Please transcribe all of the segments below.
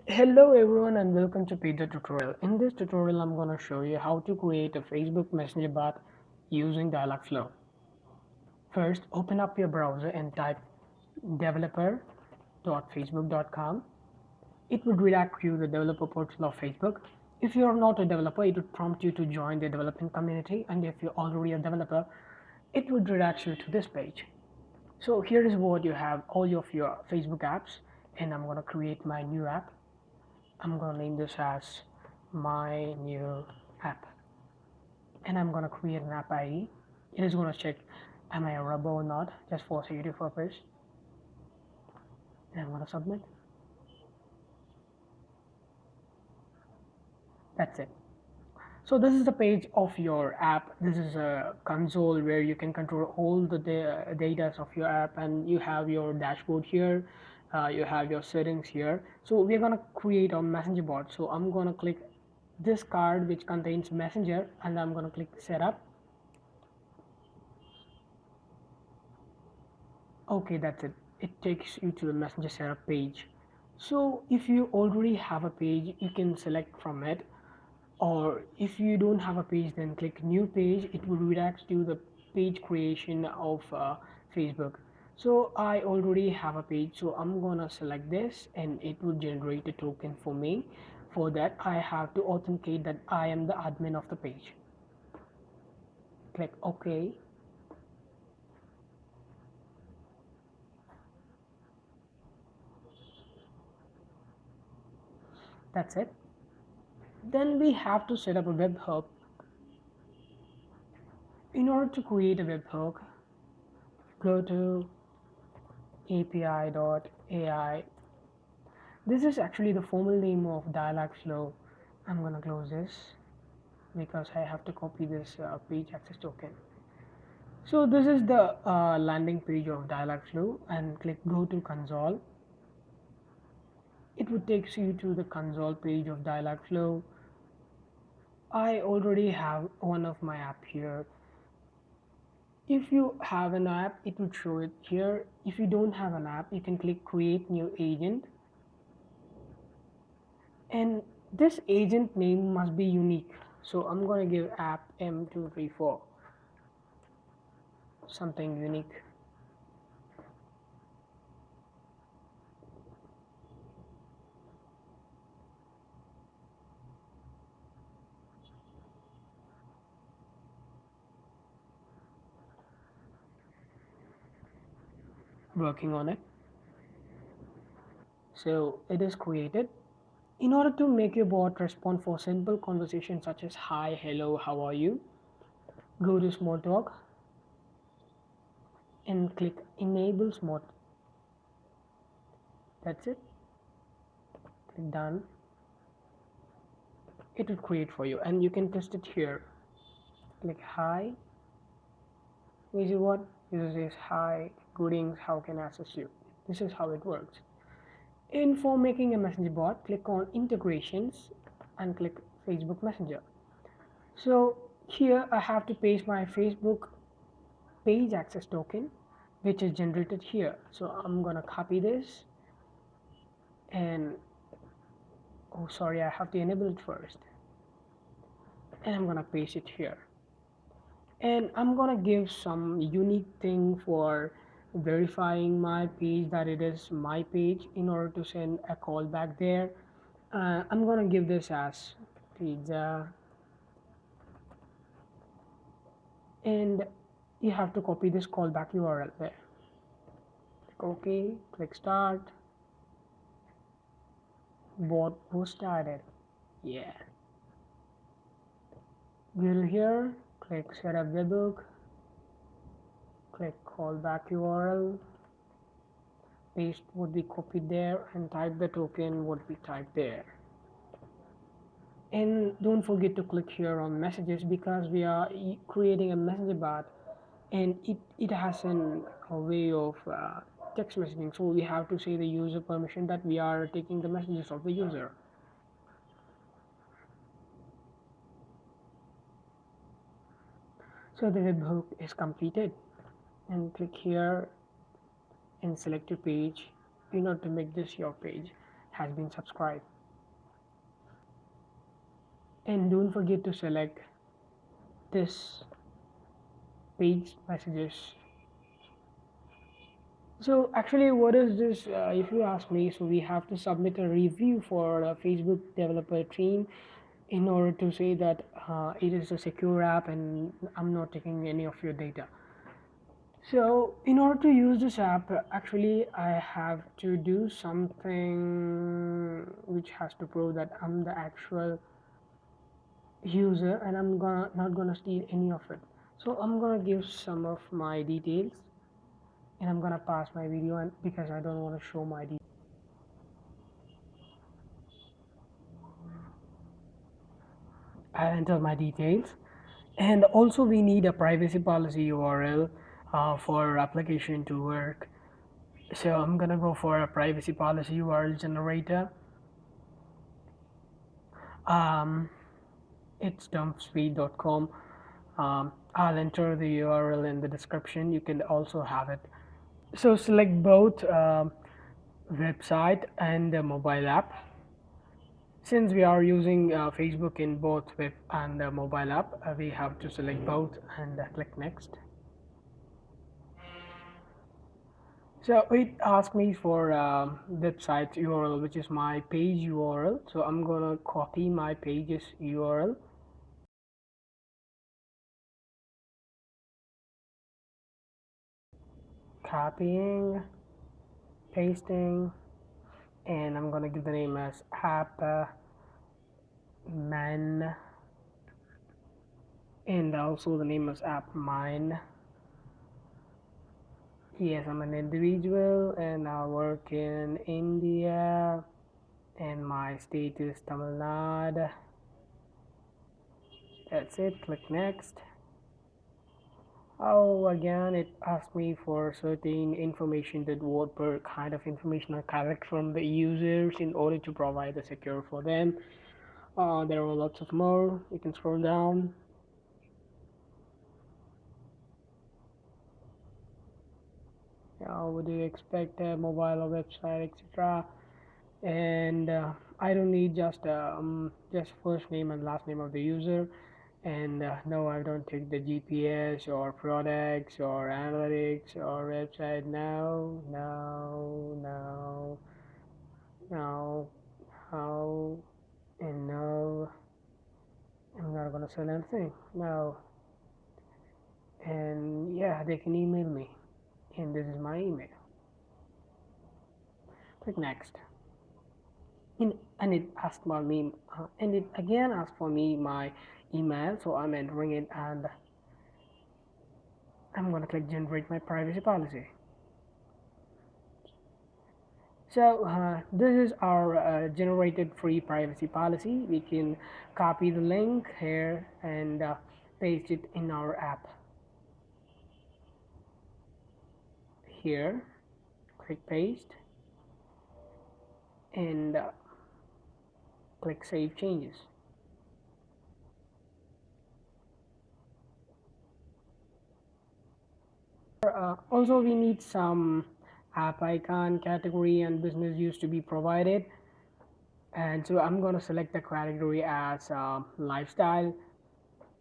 Hello everyone and welcome to Pizza tutorial. In this tutorial I'm going to show you how to create a Facebook Messenger bot using Dialogflow. First open up your browser and type developer.facebook.com. It would redirect you to the developer portal of Facebook. If you are not a developer, it would prompt you to join the development community, and if you're already a developer, it would redirect you to this page. So here is what you have, all of your Facebook apps, and I'm going to create my new app. I'm gonna name this as my new app, and I'm gonna create an app ID. It is gonna check am I a robot or not, just for security purpose, and I'm gonna submit. That's it. So this is the page of your app. This is a console where you can control all the data of your app, and you have your dashboard here. You have your settings here. So we're gonna create a messenger bot. So I'm gonna click this card which contains messenger, and I'm gonna click setup. Okay, that's it. It takes you to the messenger setup page. So if you already have a page, you can select from it, or if you don't have a page, then click new page. It will redirect to the page creation of Facebook. So I already have a page, so I'm gonna select this and it will generate a token for me. For that I have to authenticate that I am the admin of the page. Click OK. That's it. Then we have to set up a webhook. In order to create a webhook, go to api.ai. This is actually the formal name of Dialogflow. I'm gonna close this because I have to copy this page access token. So this is the landing page of Dialogflow, and click go to console. It would take you to the console page of Dialogflow. I already have one of my app here. If you have an app, it would show it here. If you don't have an app, you can click create new agent, and this agent name must be unique. So I'm going to give app m234 something unique. Working on it. So it is created. In order to make your bot respond for simple conversations such as hi, hello, how are you, go to small talk and click enable small. That's it. Click done. It will create for you, and you can test it here. Click hi. This is what user says, hi, greetings, how can I assist you? This is how it works. And for making a messenger bot, click on integrations and click Facebook Messenger. So here I have to paste my Facebook page access token, which is generated here. So I'm gonna copy this, and oh sorry, I have to enable it first, and I'm gonna paste it here. And I'm gonna give some unique thing for verifying my page that it is my page in order to send a callback there. I'm gonna give this as pizza, and you have to copy this callback URL there. Click OK, click start. Bot was started. Yeah. Go here, click setup webhook, click callback URL, paste would be copied there, and type the token would be typed there. And don't forget to click here on messages, because we are creating a messenger bot, and it has a way of text messaging, so we have to say the user permission that we are taking the messages of the user. So the webhook is completed, and click here and select your page. In order to make this your page has been subscribed. and don't forget to select this page messages. So actually, what is this? If you ask me, so we have to submit a review for a Facebook developer team in order to say that it is a secure app and I'm not taking any of your data. So in order to use this app, actually I have to do something which has to prove that I'm the actual user and I'm gonna not gonna steal any of it. So I'm gonna give some of my details and I'm gonna pass my video, and because I don't want to show my details, I enter my details. And also we need a privacy policy URL for our application to work. So I'm gonna go for a privacy policy URL generator. um, it's dumpspeed.com. I'll enter the URL in the description, you can also have it. So select both website and the mobile app. Since we are using Facebook in both web and mobile app, we have to select both and click next. So it asks me for website URL, which is my page URL. So I'm gonna copy my page's URL. Copying, pasting, and I'm gonna give the name as app man, and also the name is app mine. Yes, I'm an individual and I work in India, and my state is Tamil Nadu. That's it. Click next. Oh, again, it asked me for certain information, that what per kind of information I collect from the users in order to provide the secure for them. There are lots of more. You can scroll down. What do you expect? A mobile or website, etc. And I don't need just first name and last name of the user. And no, I don't take the GPS or products or analytics or website. No, no, no, no, no, and no. I'm not gonna sell anything. No, and yeah, they can email me, and this is my email. Click next. And it asked for me, and it again asked for me my email, so I'm entering it, and I'm gonna click generate my privacy policy. So this is our generated free privacy policy. We can copy the link here and paste it in our app. Here, click paste, and click save changes. Also, we need some app icon, category, and business use to be provided. And so I'm going to select the category as lifestyle,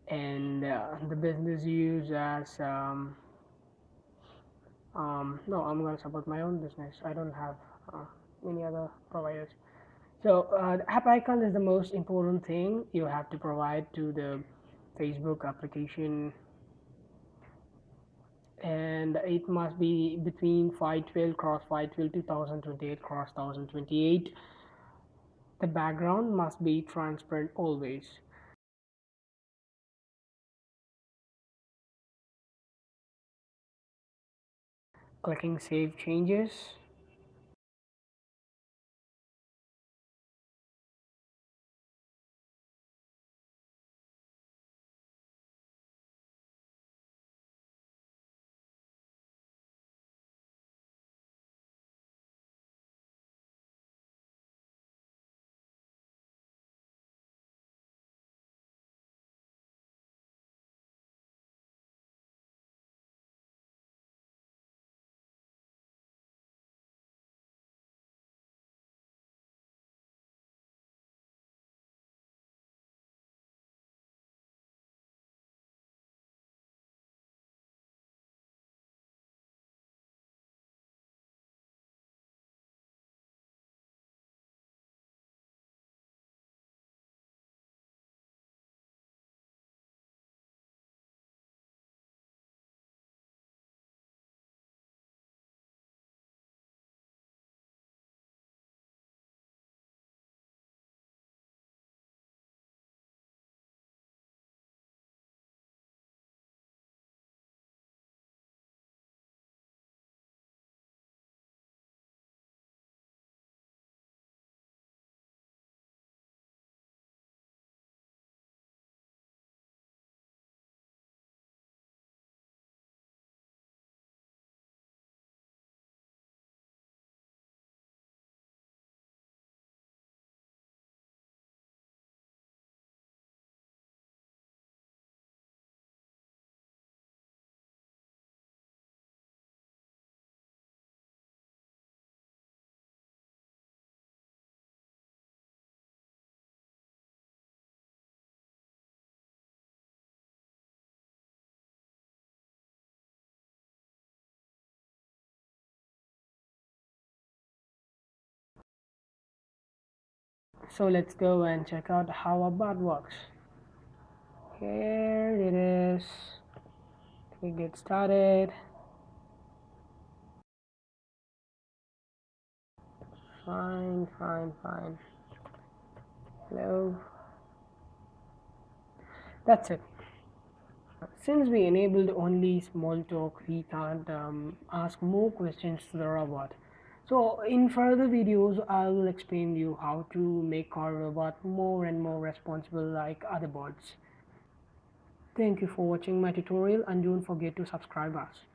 and the business use as no, I'm going to support my own business. I don't have any other providers. So the app icon is the most important thing you have to provide to the Facebook application, and it must be between 512 cross 512 2028 cross 1028. The background must be transparent always. Clicking save changes. So let's go and check out how a bot works. Here it is. We get started. Fine. Hello. That's it. Since we enabled only small talk, we can't ask more questions to the robot. So in further videos, I will explain you how to make our robot more and more responsible like other bots. Thank you for watching my tutorial and don't forget to subscribe us.